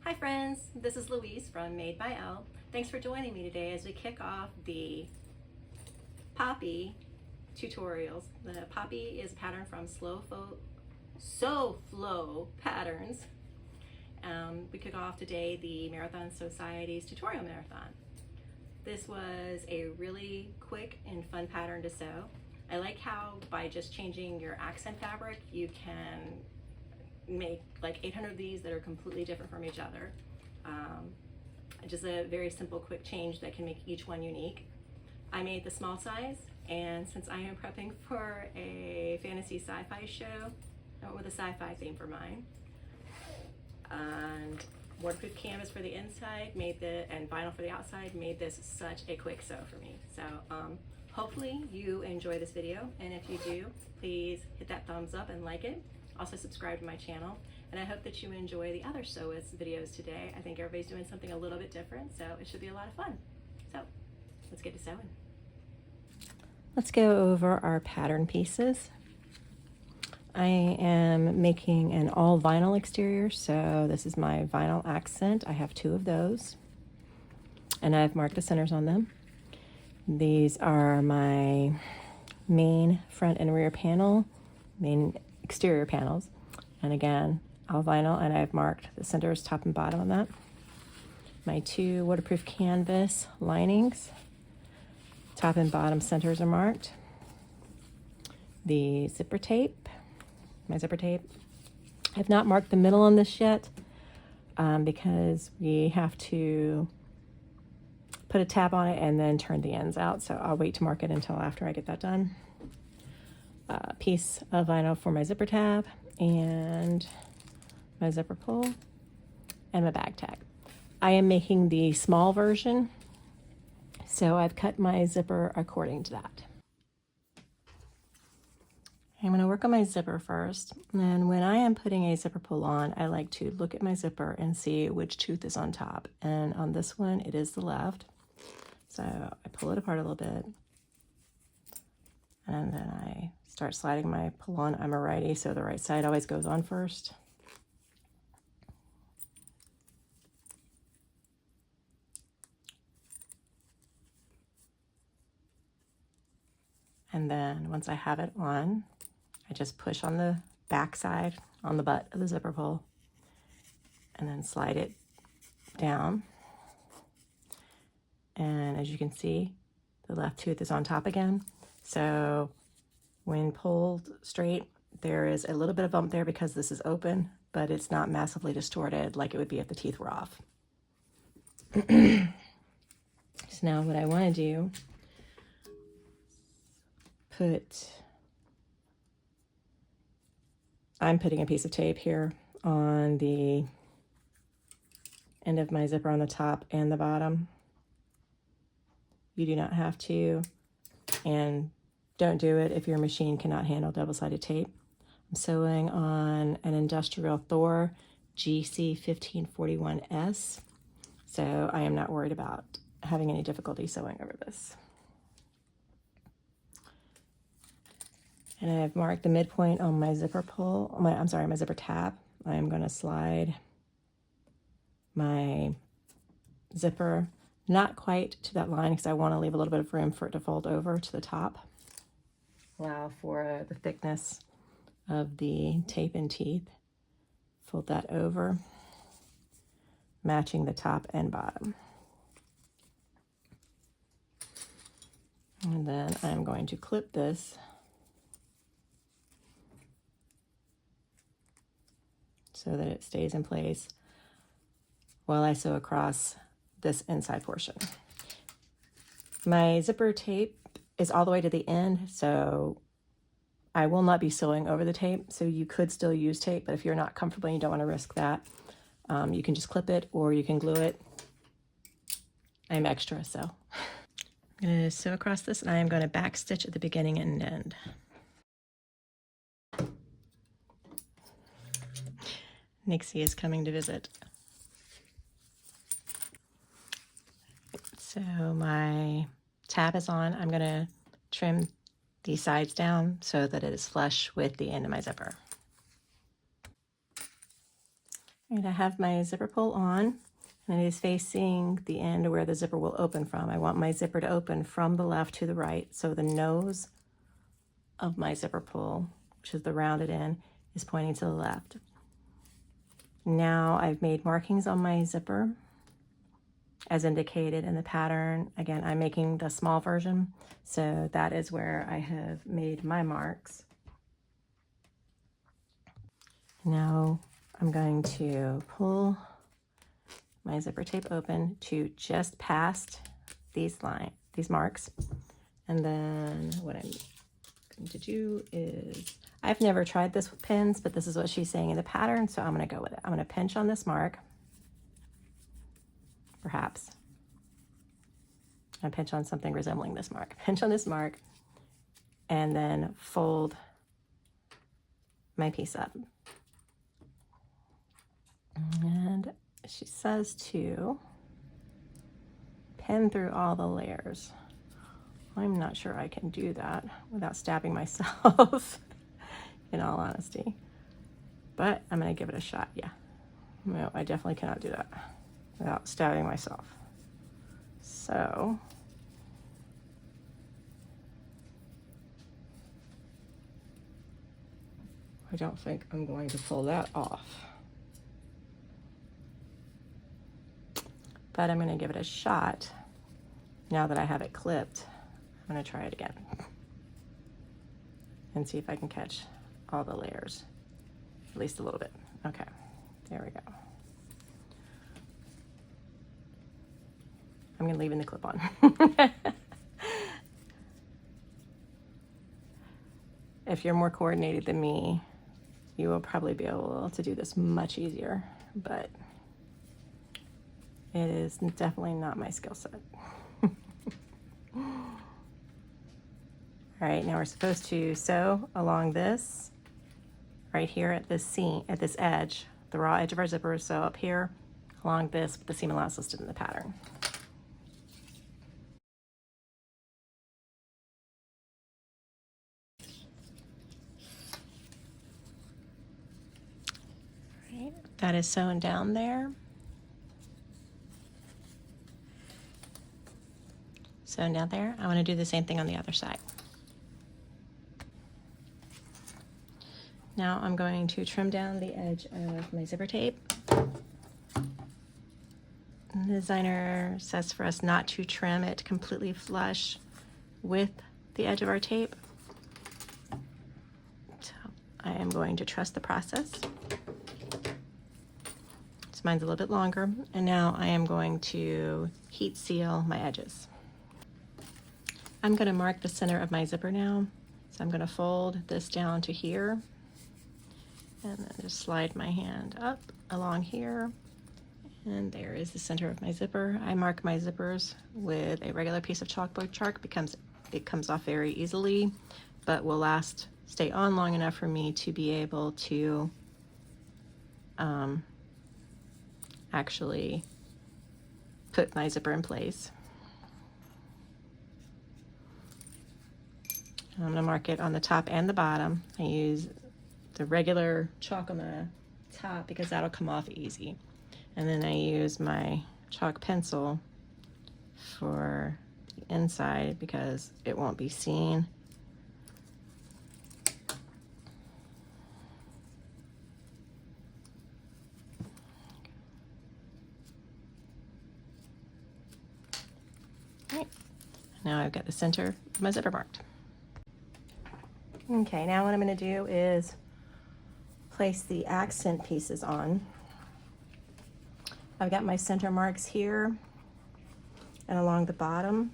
Hi friends, this is Louise from Made by Elle. Thanks for joining me today as we kick off the Poppie tutorials. The Poppie is a pattern from SewFlo Patterns. We kick off today the Marathon Sewciety's tutorial marathon. This was a really quick and fun pattern to sew. I like how by just changing your accent fabric you can make like 800 of these that are completely different from each other. Just a very simple quick change that can make each one unique. I made the small size, and since I am prepping for a fantasy sci-fi show, I went with a sci-fi theme for mine. And waterproof canvas for the inside and vinyl for the outside made this such a quick sew for me. So hopefully you enjoy this video, and if you do, please hit that thumbs up and like it. Also subscribe to my channel, and I hope that you enjoy the other sewists videos today. I think everybody's doing something a little bit different, so it should be a lot of fun. So let's get to sewing. Let's go over our pattern pieces. I am making an all vinyl exterior, so this is my vinyl accent. I have 2 of those, and I've marked the centers on them. These are my main front and rear panel, main exterior panels, and again all vinyl, and I've marked the centers top and bottom on that. My 2 waterproof canvas linings, top and bottom centers are marked. The zipper tape, my zipper tape, I've not marked the middle on this yet because we have to put a tab on it and then turn the ends out, so I'll wait to mark it until after I get that done. Piece of vinyl for my zipper tab, and my zipper pull, and my bag tag. I am making the small version, so I've cut my zipper according to that. I'm going to work on my zipper first, and when I am putting a zipper pull on, I like to look at my zipper and see which tooth is on top, and on this one it is the left, so I pull it apart a little bit, and then I start sliding my pull on. I'm a righty, so the right side always goes on first. And then once I have it on, I just push on the back side, on the butt of the zipper pull, and then slide it down. And as you can see, the left tooth is on top again. So when pulled straight, there is a little bit of bump there because this is open, but it's not massively distorted like it would be if the teeth were off. So now what I want to do, I'm putting a piece of tape here on the end of my zipper on the top and the bottom. You do not have to, and don't do it if your machine cannot handle double-sided tape. I'm sewing on an Industrial Thor GC 1541S, so I am not worried about having any difficulty sewing over this. And I've marked the midpoint on my zipper pull, my zipper tab. I'm going to slide my zipper not quite to that line because I want to leave a little bit of room for it to fold over to the top. Allow for the thickness of the tape and teeth. Fold that over, matching the top and bottom. And then I'm going to clip this so that it stays in place while I sew across this inside portion. My zipper tape is all the way to the end, so I will not be sewing over the tape, so you could still use tape, but if you're not comfortable and you don't want to risk that, you can just clip it or you can glue it. I'm extra, so I'm going to sew across this, and I am going to back stitch at the beginning and end. Nixie is coming to visit. So my tab is on. I'm going to trim these sides down so that it is flush with the end of my zipper. And I have my zipper pull on, and it is facing the end where the zipper will open from. I want my zipper to open from the left to the right, so the nose of my zipper pull, which is the rounded end, is pointing to the left. Now I've made markings on my zipper as indicated in the pattern. Again, I'm making the small version, so that is where I have made my marks. Now I'm going to pull my zipper tape open to just past these marks, and then what I'm going to do is, I've never tried this with pins, but this is what she's saying in the pattern, so I'm going to go with it. I'm going to pinch on this mark, perhaps. I pinch on something resembling this mark. Pinch on this mark, and then fold my piece up. And she says to pin through all the layers. I'm not sure I can do that without stabbing myself, in all honesty. But I'm going to give it a shot, yeah. No, I definitely cannot do that without stabbing myself. So, I don't think I'm going to pull that off. But I'm going to give it a shot now that I have it clipped. I'm going to try it again and see if I can catch all the layers, at least a little bit. Okay, there we go. I'm going to leave in the clip on. If you're more coordinated than me, you will probably be able to do this much easier, but it is definitely not my skill set. All right, now we're supposed to sew along this, right here at this seam, at this edge, the raw edge of our zipper. So up here, along this, with the seam allowance listed in the pattern. All right, that is sewn down there. Sewn down there. I want to do the same thing on the other side. Now I'm going to trim down the edge of my zipper tape. The designer says for us not to trim it completely flush with the edge of our tape. So I am going to trust the process. So mine's a little bit longer, and now I am going to heat seal my edges. I'm going to mark the center of my zipper now. So I'm going to fold this down to here, and then just slide my hand up along here, and there is the center of my zipper. I mark my zippers with a regular piece of chalkboard chalk because it comes off very easily, but will stay on long enough for me to be able to actually put my zipper in place. I'm going to mark it on the top and the bottom. I use the regular chalk on the top because that'll come off easy. And then I use my chalk pencil for the inside because it won't be seen. All right. Now I've got the center of my zipper marked. Okay, now what I'm going to do is place the accent pieces on. I've got my center marks here and along the bottom.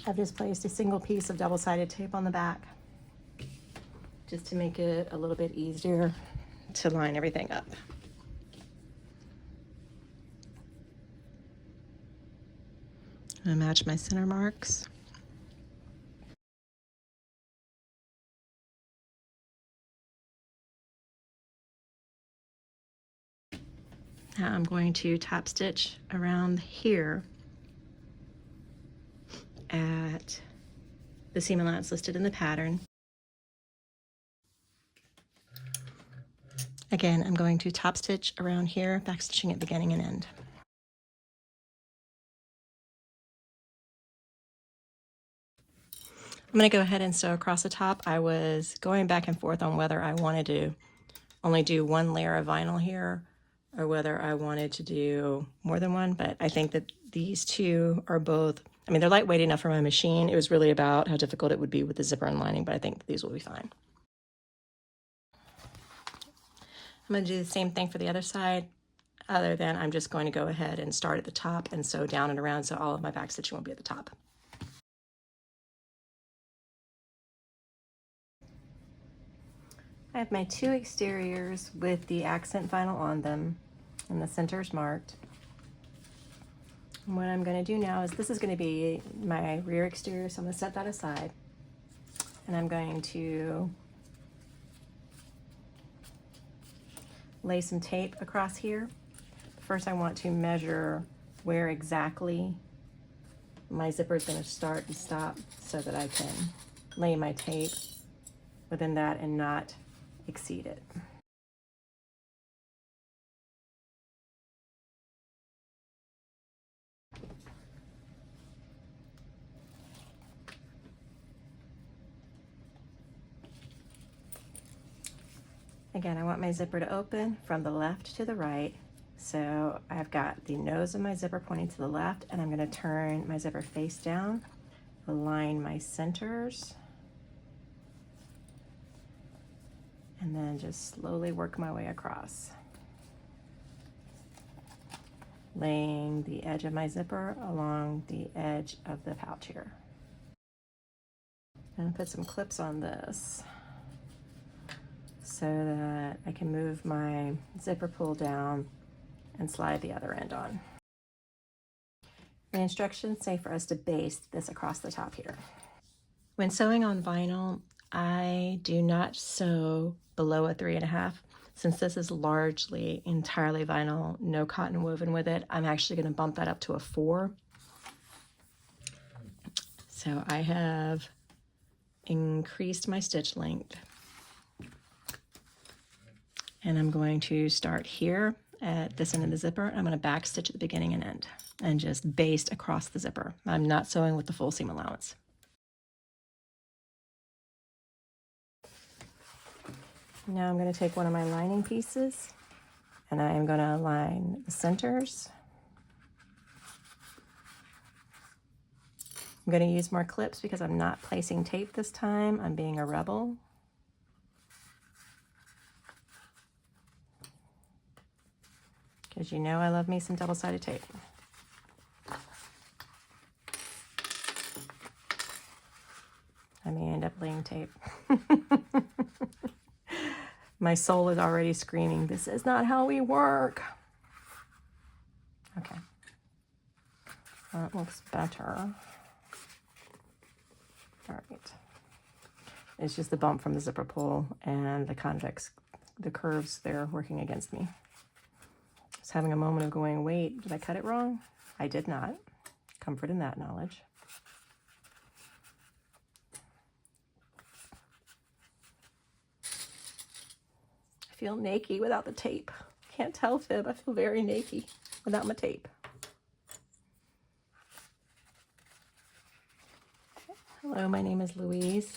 I've just placed a single piece of double-sided tape on the back just to make it a little bit easier to line everything up. I'm going to match my center marks. Now I'm going to top stitch around here at the seam allowance listed in the pattern. Again, I'm going to top stitch around here, back stitching at beginning and end. I'm going to go ahead and sew across the top. I was going back and forth on whether I wanted to only do one layer of vinyl here or whether I wanted to do more than one, but I think that these two are both, I mean, they're lightweight enough for my machine. It was really about how difficult it would be with the zipper and lining, but I think these will be fine. I'm going to do the same thing for the other side, other than I'm just going to go ahead and start at the top and sew down and around so all of my back stitching will be at the top. I have my two exteriors with the accent vinyl on them and the centers marked. And what I'm going to do now is this is going to be my rear exterior, so I'm going to set that aside. And I'm going to lay some tape across here. First I want to measure where exactly my zipper is going to start and stop so that I can lay my tape within that and not exceed it. Again, I want my zipper to open from the left to the right. So I've got the nose of my zipper pointing to the left, and I'm going to turn my zipper face down, align my centers, and then just slowly work my way across, laying the edge of my zipper along the edge of the pouch here. And put some clips on this so that I can move my zipper pull down and slide the other end on. The instructions say for us to baste this across the top here. When sewing on vinyl, I do not sew below a 3.5. Since this is largely entirely vinyl, no cotton woven with it, I'm actually going to bump that up to a 4. So I have increased my stitch length. And I'm going to start here at this end of the zipper. I'm going to back stitch at the beginning and end and just baste across the zipper. I'm not sewing with the full seam allowance. Now I'm going to take one of my lining pieces and I am going to align the centers. I'm going to use more clips because I'm not placing tape this time. I'm being a rebel. Because you know I love me some double-sided tape. I may end up laying tape. My soul is already screaming, this is not how we work. Okay. That looks better. All right. It's just the bump from the zipper pull and the convex, the curves there working against me. I was having a moment of going, wait, did I cut it wrong? I did not. Comfort in that knowledge. I feel naked without the tape. Can't tell, Fib. I feel very naked without my tape. Hello, my name is Louise,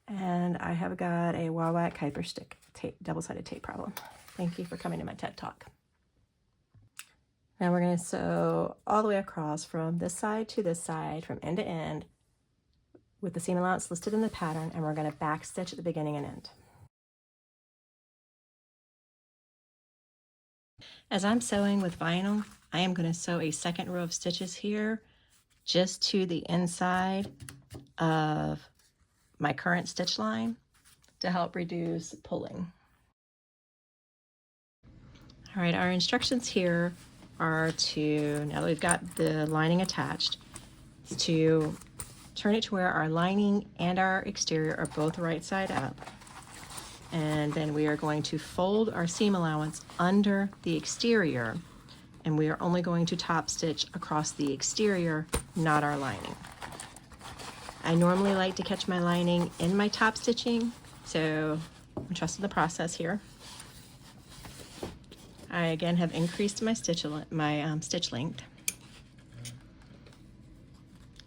and I have got a Wah-Wah Kuiper stick tape, double-sided tape problem. Thank you for coming to my TED Talk. Now we're going to sew all the way across from this side to this side, from end to end, with the seam allowance listed in the pattern, and we're going to back stitch at the beginning and end. As I'm sewing with vinyl, I am going to sew a second row of stitches here just to the inside of my current stitch line to help reduce pulling. All right, our instructions here are to, now that we've got the lining attached, is to turn it to where our lining and our exterior are both right side up. And then we are going to fold our seam allowance under the exterior, and we are only going to top stitch across the exterior, not our lining. I normally like to catch my lining in my top stitching, so I'm trusting the process here. I again have increased my stitch length,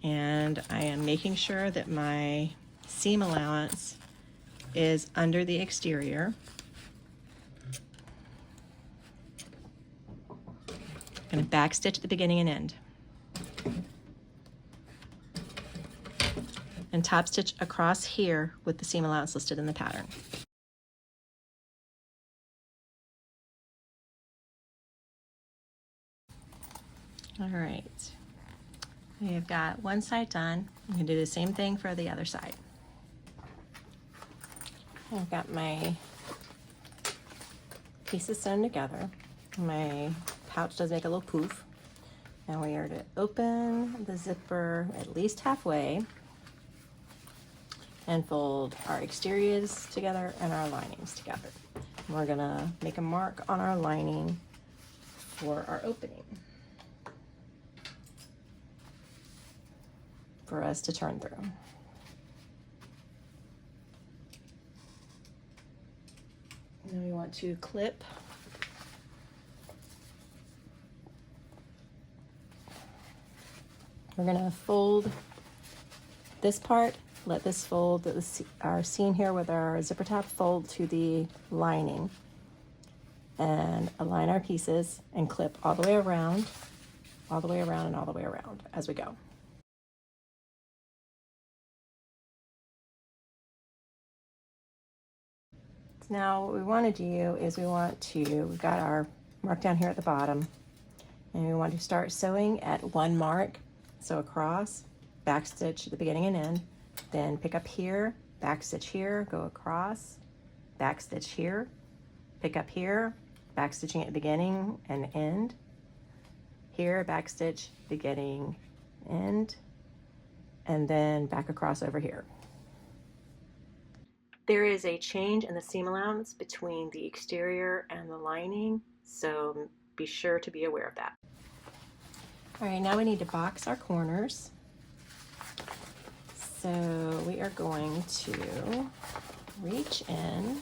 and I am making sure that my seam allowance is under the exterior. I'm going to back stitch at the beginning and end, and top stitch across here with the seam allowance listed in the pattern. All right, we've got one side done. I'm going to do the same thing for the other side. I've got my pieces sewn together. My pouch does make a little poof. Now we are to open the zipper at least halfway and fold our exteriors together and our linings together. We're gonna make a mark on our lining for our opening for us to turn through. Now we want to clip we're going to fold this part, let this fold, our seam here with our zipper top fold to the lining, and align our pieces and clip all the way around, all the way around, and all the way around as we go. Now what we want to do is we've got our mark down here at the bottom, and we want to start sewing at one mark. So across, back stitch at the beginning and end, then pick up here, back stitch here, go across, back stitch here, pick up here, back stitching at the beginning and end, here, back stitch, beginning, end, and then back across over here. There is a change in the seam allowance between the exterior and the lining, so be sure to be aware of that. All right, now we need to box our corners. So we are going to reach in.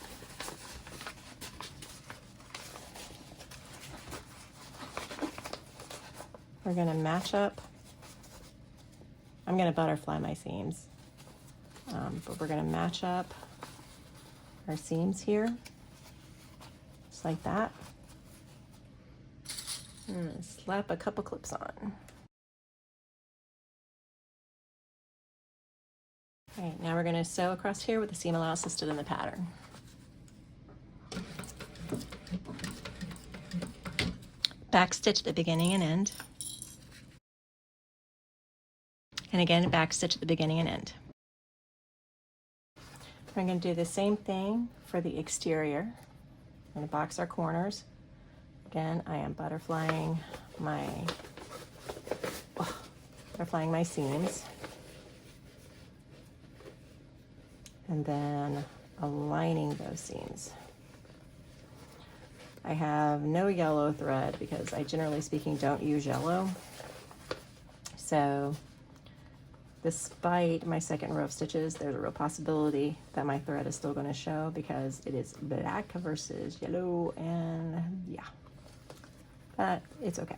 We're going to match up. I'm going to butterfly my seams, but we're going to match up our seams here, just like that. I'm going to slap a couple clips on. All right, now we're going to sew across here with the seam allowance listed in the pattern. Back stitch at the beginning and end. And again, back stitch at the beginning and end. We're going to do the same thing for the exterior. I'm going to box our corners. Again, I am butterflying my seams, and then aligning those seams. I have no yellow thread because I generally speaking don't use yellow. So despite my second row of stitches, there's a real possibility that my thread is still going to show because it is black versus yellow, and yeah. But it's okay.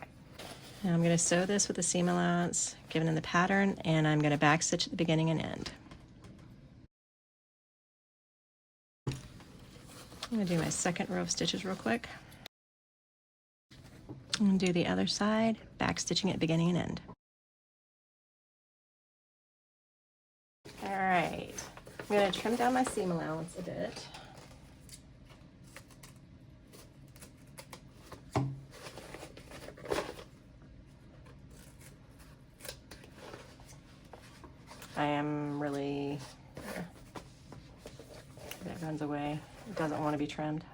Now I'm going to sew this with the seam allowance given in the pattern, and I'm going to back stitch at the beginning and end. I'm going to do my second row of stitches real quick. I'm going to do the other side, back stitching at beginning and end. All right, I'm going to trim down my seam allowance a bit. I am really, that runs away. It doesn't want to be trimmed.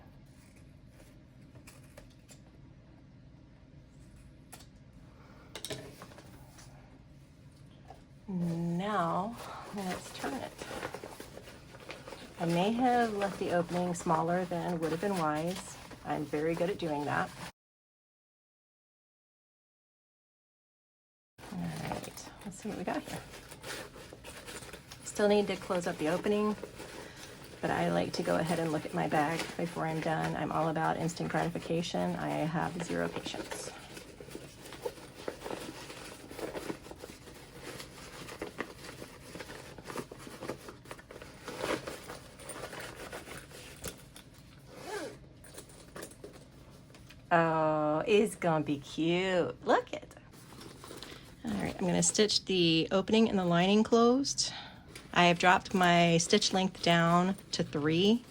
Now, let's turn it. I may have left the opening smaller than would have been wise. I'm very good at doing that. All right, let's see what we got here. Still need to close up the opening. but I like to go ahead and look at my bag before I'm done. I'm all about instant gratification. I have zero patience. Oh, it's gonna be cute. Look it. All right, I'm gonna stitch the opening and the lining closed. I have dropped my stitch length down to 3,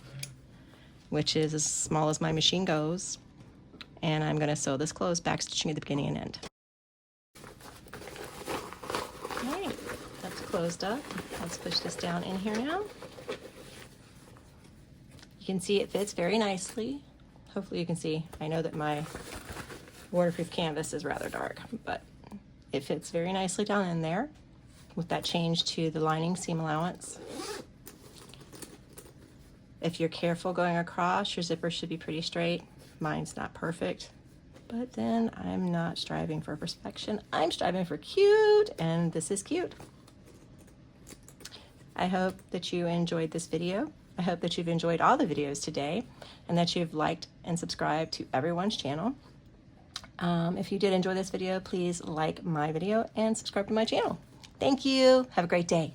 which is as small as my machine goes. And I'm gonna sew this closed, back stitching at the beginning and end. All right, that's closed up. Let's push this down in here now. You can see it fits very nicely. Hopefully you can see. I know that my waterproof canvas is rather dark, but it fits very nicely down in there with that change to the lining seam allowance. If you're careful going across, your zipper should be pretty straight. Mine's not perfect, but then I'm not striving for perfection. I'm striving for cute, and this is cute. I hope that you enjoyed this video. I hope that you've enjoyed all the videos today and that you've liked and subscribed to everyone's channel. If you did enjoy this video, please like my video and subscribe to my channel. Thank you. Have a great day.